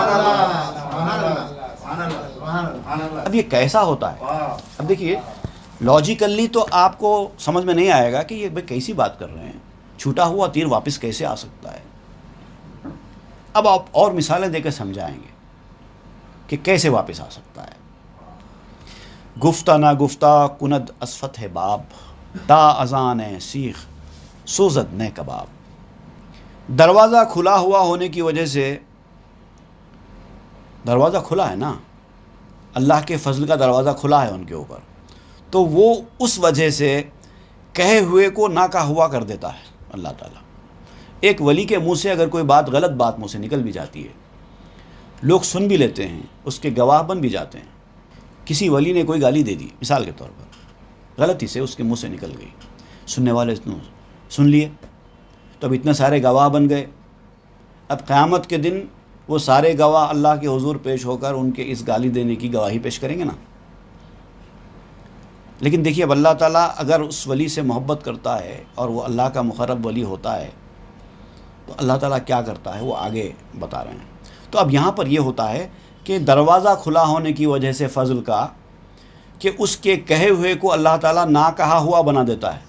اب یہ کیسا ہوتا ہے؟ اب دیکھیے لاجیکلی تو آپ کو سمجھ میں نہیں آئے گا کہ یہ بھائی کیسی بات کر رہے ہیں, چھوٹا ہوا تیر واپس کیسے آ سکتا ہے. اب آپ اور مثالیں دے کے سمجھائیں گے کہ کیسے واپس آ سکتا ہے. گفتہ نہ گفتہ کند اسفت ہے باب تا اذان سیخ سوزد نے کباب. دروازہ کھلا ہوا ہونے کی وجہ سے, دروازہ کھلا ہے نا, اللہ کے فضل کا دروازہ کھلا ہے ان کے اوپر, تو وہ اس وجہ سے کہے ہوئے کو نہ کہا ہوا کر دیتا ہے اللہ تعالیٰ. ایک ولی کے منہ سے اگر کوئی بات, غلط بات منہ سے نکل بھی جاتی ہے, لوگ سن بھی لیتے ہیں, اس کے گواہ بن بھی جاتے ہیں. کسی ولی نے کوئی گالی دے دی مثال کے طور پر, غلطی سے اس کے منہ سے نکل گئی, سننے والے سن لیے, تو اب اتنے سارے گواہ بن گئے. اب قیامت کے دن وہ سارے گواہ اللہ کے حضور پیش ہو کر ان کے اس گالی دینے کی گواہی پیش کریں گے نا. لیکن دیکھیے اب اللہ تعالیٰ اگر اس ولی سے محبت کرتا ہے اور وہ اللہ کا مقرب ولی ہوتا ہے تو اللہ تعالیٰ کیا کرتا ہے وہ آگے بتا رہے ہیں. تو اب یہاں پر یہ ہوتا ہے کہ دروازہ کھلا ہونے کی وجہ سے فضل کا, کہ اس کے کہے ہوئے کو اللہ تعالیٰ نہ کہا ہوا بنا دیتا ہے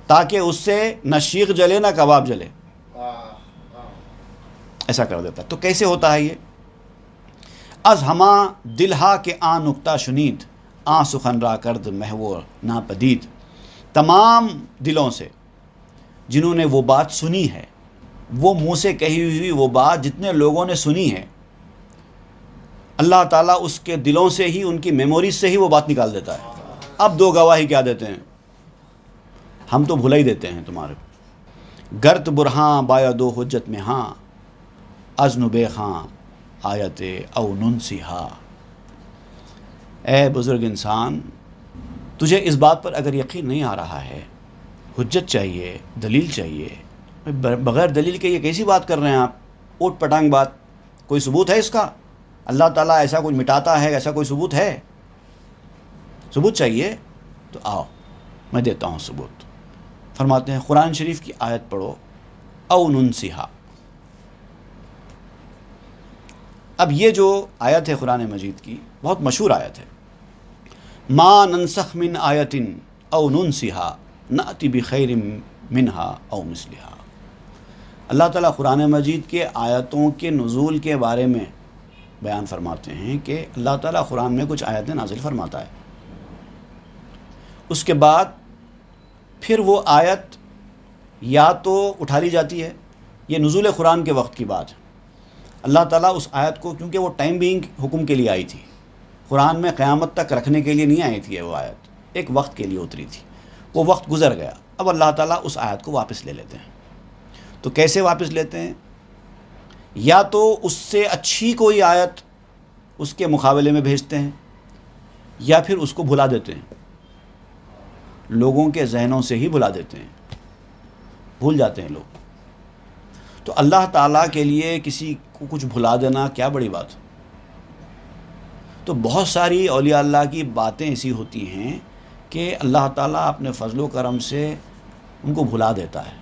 تاکہ اس سے نہ شیخ جلے نہ کباب جلے, ایسا کر دیتا ہے. تو کیسے ہوتا ہے یہ؟ از ہما دلہا کے آ نکتہ شنید آ سخن را کرد محور ناپدید. تمام دلوں سے جنہوں نے وہ بات سنی ہے, وہ منہ سے کہی ہوئی وہ بات جتنے لوگوں نے سنی ہے, اللہ تعالیٰ اس کے دلوں سے ہی, ان کی میموریز سے ہی وہ بات نکال دیتا ہے. اب دو گواہی کیا دیتے ہیں, ہم تو بھلا ہی دیتے ہیں تمہارے. گرت برہاں بایا دو حجت میں ہاں ازن بے خاں آیت او ننسیہا. اے بزرگ انسان, تجھے اس بات پر اگر یقین نہیں آ رہا ہے, حجت چاہیے, دلیل چاہیے. بغیر دلیل کے یہ کیسی بات کر رہے ہیں آپ, اوٹ پٹانگ بات, کوئی ثبوت ہے اس کا؟ اللہ تعالیٰ ایسا کچھ مٹاتا ہے, ایسا کوئی ثبوت ہے؟ ثبوت چاہیے تو آؤ میں دیتا ہوں ثبوت. فرماتے ہیں قرآن شریف کی آیت پڑھو, او ننسیہا. اب یہ جو آیت ہے قرآن مجید کی بہت مشہور آیت ہے, ما ننسخ من آیت او ننسیہا نأتی بخیر منہا او مثلہا. اللہ تعالیٰ قرآن مجید کے آیتوں کے نزول کے بارے میں بیان فرماتے ہیں کہ اللہ تعالیٰ قرآن میں کچھ آیتیں نازل فرماتا ہے, اس کے بعد پھر وہ آیت یا تو اٹھا لی جاتی ہے, یہ نزول قرآن کے وقت کی بات ہے. اللہ تعالیٰ اس آیت کو, کیونکہ وہ ٹائم بینگ حکم کے لیے آئی تھی, قرآن میں قیامت تک رکھنے کے لیے نہیں آئی تھی وہ آیت, ایک وقت کے لیے اتری تھی, وہ وقت گزر گیا. اب اللہ تعالیٰ اس آیت کو واپس لے لیتے ہیں. تو کیسے واپس لیتے ہیں؟ یا تو اس سے اچھی کوئی آیت اس کے مقابلے میں بھیجتے ہیں, یا پھر اس کو بھلا دیتے ہیں, لوگوں کے ذہنوں سے ہی بھلا دیتے ہیں, بھول جاتے ہیں لوگ. تو اللہ تعالیٰ کے لیے کسی کو کچھ بھلا دینا کیا بڑی بات. تو بہت ساری اولیاء اللہ کی باتیں ایسی ہوتی ہیں کہ اللہ تعالیٰ اپنے فضل و کرم سے ان کو بھلا دیتا ہے.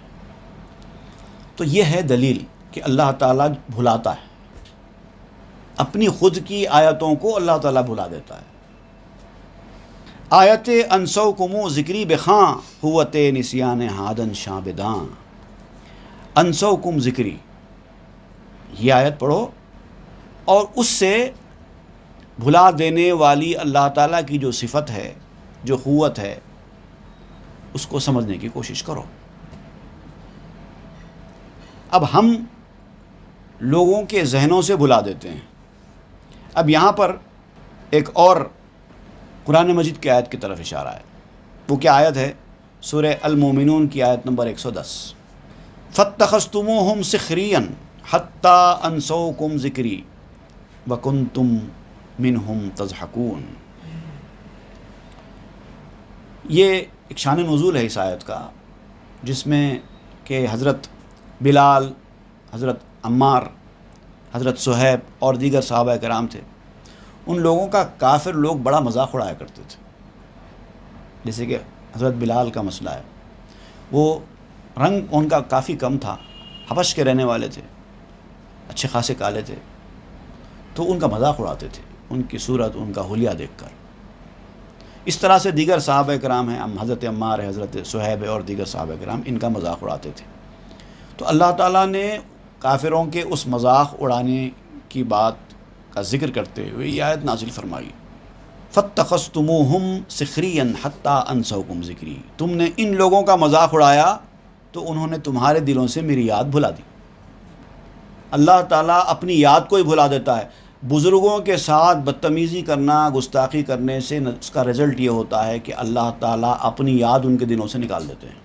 تو یہ ہے دلیل کہ اللہ تعالیٰ بھلاتا ہے، اپنی خود کی آیتوں کو اللہ تعالیٰ بھلا دیتا ہے. آیت انسوکم ذکری بخاں قوت نسیان ہادن شابداں. انسوکم ذکری، یہ آیت پڑھو اور اس سے بھلا دینے والی اللہ تعالیٰ کی جو صفت ہے، جو قوت ہے، اس کو سمجھنے کی کوشش کرو. اب ہم لوگوں کے ذہنوں سے بھلا دیتے ہیں. اب یہاں پر ایک اور قرآن مجید کی آیت کی طرف اشارہ ہے. وہ کیا آیت ہے؟ سورہ المومنون کی آیت نمبر 110. فَاتَّخَذْتُمُوهُمْ سِخْرِيًّا حَتَّى أَنْسَوْكُمْ ذِكْرِي وَكُنْتُمْ مِنْهُمْ تَضْحَكُونَ. یہ ایک شان نزول ہے اس آیت کا، جس میں کہ حضرت بلال، حضرت عمار، حضرت صہیب اور دیگر صحابہ کرام تھے. ان لوگوں کا کافر لوگ بڑا مذاق اڑایا کرتے تھے. جیسے کہ حضرت بلال کا مسئلہ ہے، وہ رنگ ان کا کافی کم تھا، حبش کے رہنے والے تھے، اچھے خاصے کالے تھے، تو ان کا مذاق اڑاتے تھے، ان کی صورت، ان کا حلیہ دیکھ کر. اس طرح سے دیگر صحابہ کرام ہیں، حضرت عمار ہے، حضرت صہیب ہے اور دیگر صحابہ کرام ان کا مذاق اڑاتے تھے. تو اللہ تعالیٰ نے کافروں کے اس مذاق اڑانے کی بات کا ذکر کرتے ہوئے یہ آیت نازل فرمائی. فَاتَّخَذْتُمُوهُمْ سِخْرِيًّا حَتَّى أَنْسَوْكُمْ ذِكْرِي. تم نے ان لوگوں کا مذاق اڑایا تو انہوں نے تمہارے دلوں سے میری یاد بھلا دی. اللہ تعالیٰ اپنی یاد کو ہی بھلا دیتا ہے. بزرگوں کے ساتھ بدتمیزی کرنا، گستاخی کرنے سے اس کا رزلٹ یہ ہوتا ہے کہ اللہ تعالیٰ اپنی یاد ان کے دلوں سے نکال دیتے ہیں.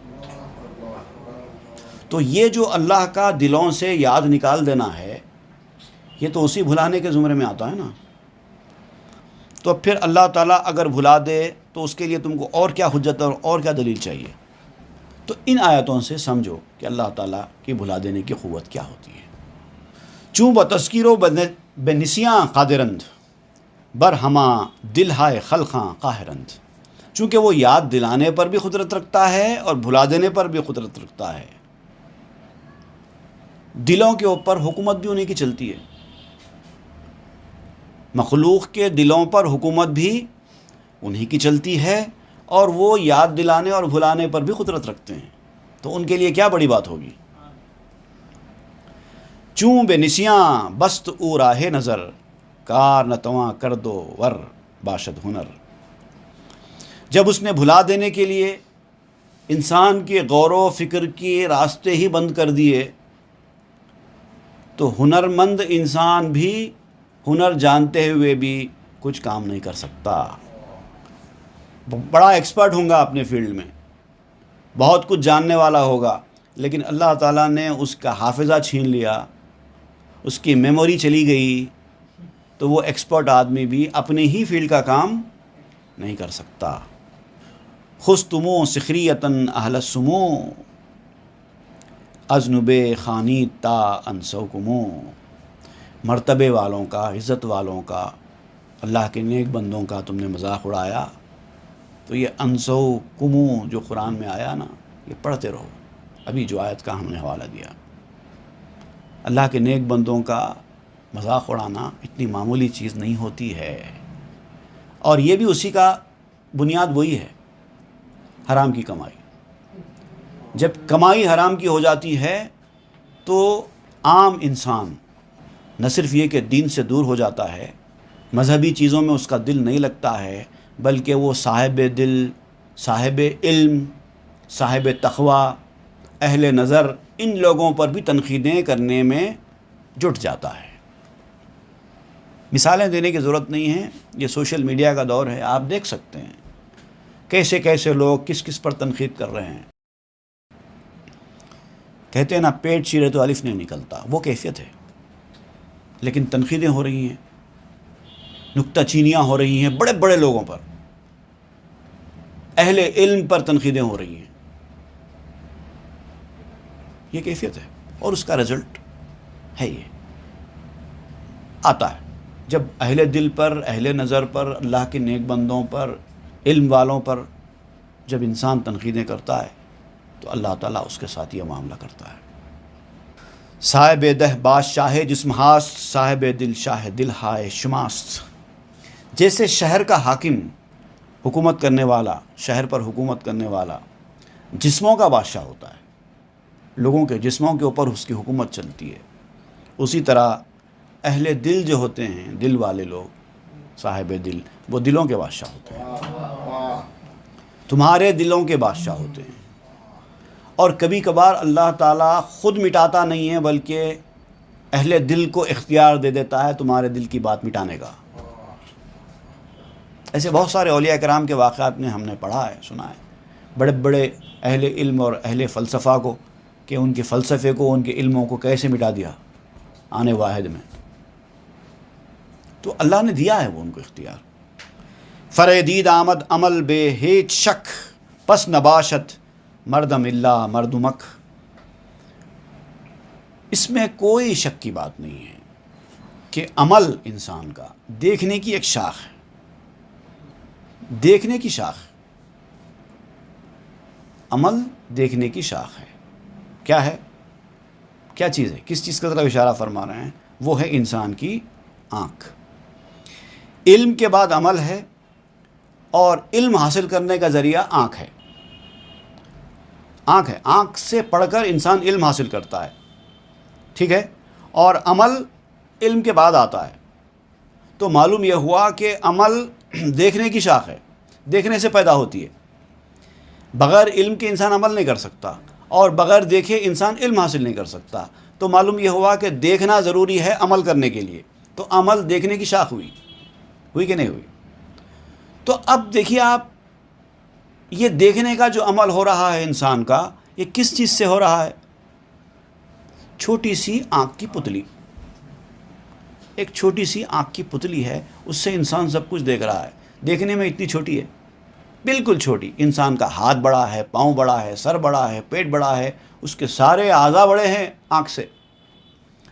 تو یہ جو اللہ کا دلوں سے یاد نکال دینا ہے، یہ تو اسی بھلانے کے زمرے میں آتا ہے نا. تو پھر اللہ تعالیٰ اگر بھلا دے تو اس کے لیے تم کو اور کیا حجت اور کیا دلیل چاہیے؟ تو ان آیتوں سے سمجھو کہ اللہ تعالیٰ کی بھلا دینے کی قوت کیا ہوتی ہے. چوں بتذکیر و بنسیاں قادرند بر ہما دل ہائے خلقاں قاہرند. چونکہ وہ یاد دلانے پر بھی قدرت رکھتا ہے اور بھلا دینے پر بھی قدرت رکھتا ہے. دلوں کے اوپر حکومت بھی انہی کی چلتی ہے، مخلوق کے دلوں پر حکومت بھی انہی کی چلتی ہے، اور وہ یاد دلانے اور بھلانے پر بھی قدرت رکھتے ہیں. تو ان کے لیے کیا بڑی بات ہوگی. چوں بے نسیاں بست او راہ نظر کار نتواں کر دو ور باشد ہنر. جب اس نے بھلا دینے کے لیے انسان کے غور و فکر کے راستے ہی بند کر دیے، تو ہنرمند انسان بھی ہنر جانتے ہوئے بھی کچھ کام نہیں کر سکتا. بڑا ایکسپرٹ ہوں گا اپنے فیلڈ میں، بہت کچھ جاننے والا ہوگا، لیکن اللہ تعالیٰ نے اس کا حافظہ چھین لیا، اس کی میموری چلی گئی، تو وہ ایکسپرٹ آدمی بھی اپنے ہی فیلڈ کا کام نہیں کر سکتا. خستمو سخریتاً اہل السمو اذنب خانی تا انسوکمو. مرتبے والوں کا، عزت والوں کا، اللہ کے نیک بندوں کا تم نے مذاق اڑایا، تو یہ انسوکمو جو قرآن میں آیا نا، یہ پڑھتے رہو. ابھی جو آیت کا ہم نے حوالہ دیا، اللہ کے نیک بندوں کا مذاق اڑانا اتنی معمولی چیز نہیں ہوتی ہے. اور یہ بھی اسی کا بنیاد وہی ہے، حرام کی کمائی. جب کمائی حرام کی ہو جاتی ہے تو عام انسان نہ صرف یہ کہ دین سے دور ہو جاتا ہے، مذہبی چیزوں میں اس کا دل نہیں لگتا ہے، بلکہ وہ صاحب دل، صاحب علم، صاحب تقوی، اہل نظر، ان لوگوں پر بھی تنقیدیں کرنے میں جٹ جاتا ہے. مثالیں دینے کی ضرورت نہیں ہے، یہ سوشل میڈیا کا دور ہے، آپ دیکھ سکتے ہیں کیسے کیسے لوگ کس کس پر تنقید کر رہے ہیں. کہتے ہیں نا، پیٹ چیرے تو الف نہیں نکلتا، وہ کیفیت ہے. لیکن تنقیدیں ہو رہی ہیں، نکتہ چینیاں ہو رہی ہیں بڑے بڑے لوگوں پر، اہل علم پر تنقیدیں ہو رہی ہیں. یہ کیفیت ہے. اور اس کا رزلٹ ہے یہ آتا ہے جب اہل دل پر، اہل نظر پر، اللہ کے نیک بندوں پر، علم والوں پر جب انسان تنقیدیں کرتا ہے تو اللہ تعالیٰ اس کے ساتھ یہ معاملہ کرتا ہے۔ صاحب دہ بادشاہ جسم ہاست، صاحب دل شاہ دل ہائے شماست۔ جیسے شہر کا حاکم، حکومت کرنے والا، شہر پر حکومت کرنے والا جسموں کا بادشاہ ہوتا ہے، لوگوں کے جسموں کے اوپر اس کی حکومت چلتی ہے، اسی طرح اہل دل جو ہوتے ہیں، دل والے لوگ، صاحب دل، وہ دلوں کے بادشاہ ہوتے ہیں، تمہارے دلوں کے بادشاہ ہوتے ہیں۔ اور کبھی کبھار اللہ تعالیٰ خود مٹاتا نہیں ہے بلکہ اہل دل کو اختیار دے دیتا ہے تمہارے دل کی بات مٹانے کا۔ ایسے بہت سارے اولیاء کرام کے واقعات میں ہم نے پڑھا ہے، سنا ہے، بڑے بڑے اہل علم اور اہل فلسفہ کو، کہ ان کے فلسفے کو، ان کے علموں کو کیسے مٹا دیا آنے واحد میں۔ تو اللہ نے دیا ہے وہ ان کو اختیار۔ فریدید آمد عمل بے ہیچ شک، پس نباشت مردم اللہ مردمک۔ اس میں کوئی شک کی بات نہیں ہے کہ عمل انسان کا دیکھنے کی ایک شاخ ہے، دیکھنے کی شاخ، عمل دیکھنے کی شاخ ہے۔ کیا ہے؟ کیا چیز ہے؟ کس چیز کا طرف اشارہ فرما رہے ہیں؟ وہ ہے انسان کی آنکھ۔ علم کے بعد عمل ہے، اور علم حاصل کرنے کا ذریعہ آنکھ ہے۔ آنکھ ہے، آنکھ سے پڑھ کر انسان علم حاصل کرتا ہے، ٹھیک ہے، اور عمل علم کے بعد آتا ہے۔ تو معلوم یہ ہوا کہ عمل دیکھنے کی شاخ ہے، دیکھنے سے پیدا ہوتی ہے۔ بغیر علم کے انسان عمل نہیں کر سکتا، اور بغیر دیکھے انسان علم حاصل نہیں کر سکتا۔ تو معلوم یہ ہوا کہ دیکھنا ضروری ہے عمل کرنے کے لیے۔ تو عمل دیکھنے کی شاخ ہوئی کہ نہیں ہوئی؟ تو اب دیکھیے آپ، یہ دیکھنے کا جو عمل ہو رہا ہے انسان کا، یہ کس چیز سے ہو رہا ہے؟ چھوٹی سی آنکھ کی پتلی، ایک چھوٹی سی آنکھ کی پتلی ہے، اس سے انسان سب کچھ دیکھ رہا ہے۔ دیکھنے میں اتنی چھوٹی ہے، بالکل چھوٹی۔ انسان کا ہاتھ بڑا ہے، پاؤں بڑا ہے، سر بڑا ہے، پیٹ بڑا ہے، اس کے سارے اعضاء بڑے ہیں آنکھ سے۔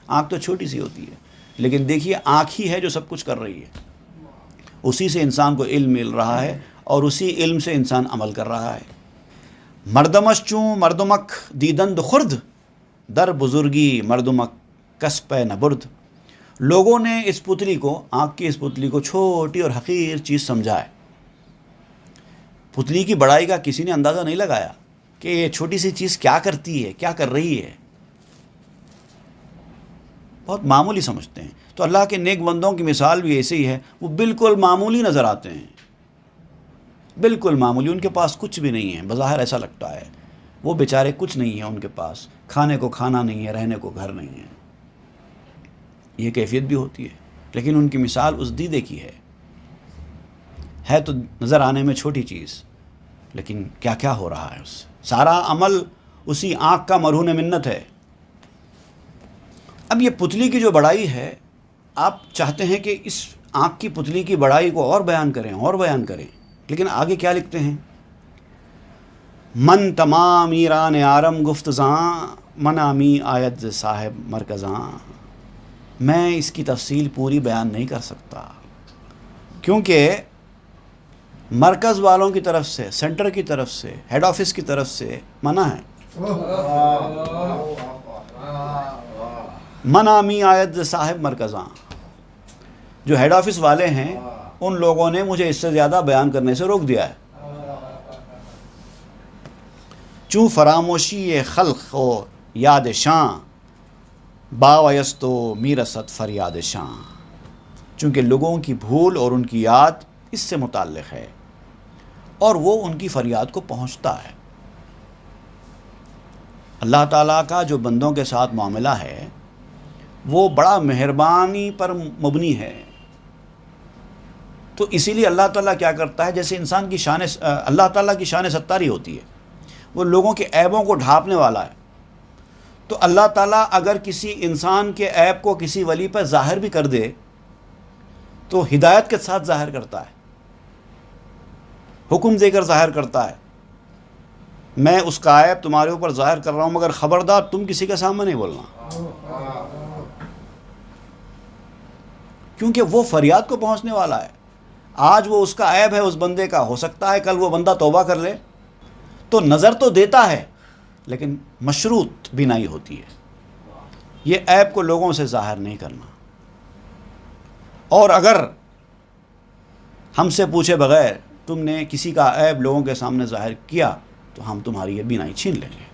آنکھ تو چھوٹی سی ہوتی ہے، لیکن دیکھیے آنکھ ہی ہے جو سب کچھ کر رہی ہے۔ اسی سے انسان کو علم مل رہا ہے، اور اسی علم سے انسان عمل کر رہا ہے۔ مردمش چوں مردمک دیدند خرد، در بزرگی مردمک کس پہ نبرد۔ لوگوں نے اس پتلی کو، آنکھ کی اس پتلی کو چھوٹی اور حقیر چیز سمجھا ہے۔ پتلی کی بڑائی کا کسی نے اندازہ نہیں لگایا کہ یہ چھوٹی سی چیز کیا کرتی ہے، کیا کر رہی ہے، بہت معمولی سمجھتے ہیں۔ تو اللہ کے نیک بندوں کی مثال بھی ایسے ہی ہے، وہ بالکل معمولی نظر آتے ہیں، بالکل معمولی، ان کے پاس کچھ بھی نہیں ہے، بظاہر ایسا لگتا ہے وہ بیچارے کچھ نہیں ہے ان کے پاس، کھانے کو کھانا نہیں ہے، رہنے کو گھر نہیں ہے، یہ کیفیت بھی ہوتی ہے، لیکن ان کی مثال اس دیدے کی ہے تو نظر آنے میں چھوٹی چیز، لیکن کیا کیا ہو رہا ہے اس سے۔ سارا عمل اسی آنکھ کا مرہون منت ہے۔ اب یہ پتلی کی جو بڑائی ہے، آپ چاہتے ہیں کہ اس آنکھ کی پتلی کی بڑائی کو اور بیان کریں، اور بیان کریں، لیکن آگے کیا لکھتے ہیں؟ من تمام ایران آرم گفتزاں، منامی آیت ز صاحب مرکزاں۔ میں اس کی تفصیل پوری بیان نہیں کر سکتا، کیونکہ مرکز والوں کی طرف سے، سینٹر کی طرف سے، ہیڈ آفس کی طرف سے منع ہے۔ منامی آیت ز صاحب مرکزاں، جو ہیڈ آفس والے ہیں ان لوگوں نے مجھے اس سے زیادہ بیان کرنے سے روک دیا ہے۔ چوں فراموشی خلق و یاد شاں، باویست و میرست فریاد شاں۔ چونکہ لوگوں کی بھول اور ان کی یاد اس سے متعلق ہے، اور وہ ان کی فریاد کو پہنچتا ہے۔ اللہ تعالیٰ کا جو بندوں کے ساتھ معاملہ ہے وہ بڑا مہربانی پر مبنی ہے۔ تو اسی لیے اللہ تعالیٰ کیا کرتا ہے، جیسے انسان کی شان، اللہ تعالیٰ کی شان ستاری ہوتی ہے، وہ لوگوں کے عیبوں کو ڈھانپنے والا ہے۔ تو اللہ تعالیٰ اگر کسی انسان کے عیب کو کسی ولی پر ظاہر بھی کر دے تو ہدایت کے ساتھ ظاہر کرتا ہے، حکم دے کر ظاہر کرتا ہے، میں اس کا عیب تمہارے اوپر ظاہر کر رہا ہوں، مگر خبردار تم کسی کے سامنے نہیں بولنا، کیونکہ وہ فریاد کو پہنچنے والا ہے۔ آج وہ اس کا عیب ہے اس بندے کا، ہو سکتا ہے کل وہ بندہ توبہ کر لے، تو نظر تو دیتا ہے لیکن مشروط بینائی ہوتی ہے۔ یہ عیب کو لوگوں سے ظاہر نہیں کرنا، اور اگر ہم سے پوچھے بغیر تم نے کسی کا عیب لوگوں کے سامنے ظاہر کیا تو ہم تمہاری یہ بینائی چھین لیں گے۔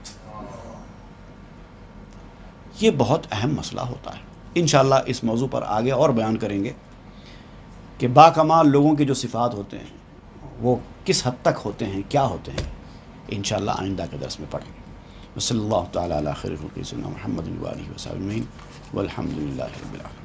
یہ بہت اہم مسئلہ ہوتا ہے۔ انشاءاللہ اس موضوع پر آگے اور بیان کریں گے کہ باکمال لوگوں کے جو صفات ہوتے ہیں وہ کس حد تک ہوتے ہیں، کیا ہوتے ہیں، انشاءاللہ آئندہ کے درس میں پڑھیں گے۔ صلی اللہ تعالیٰ علی خیر خلقہ سیدنا محمد و آلہ وصحبہ اجمعین والحمد للہ رب العالمین۔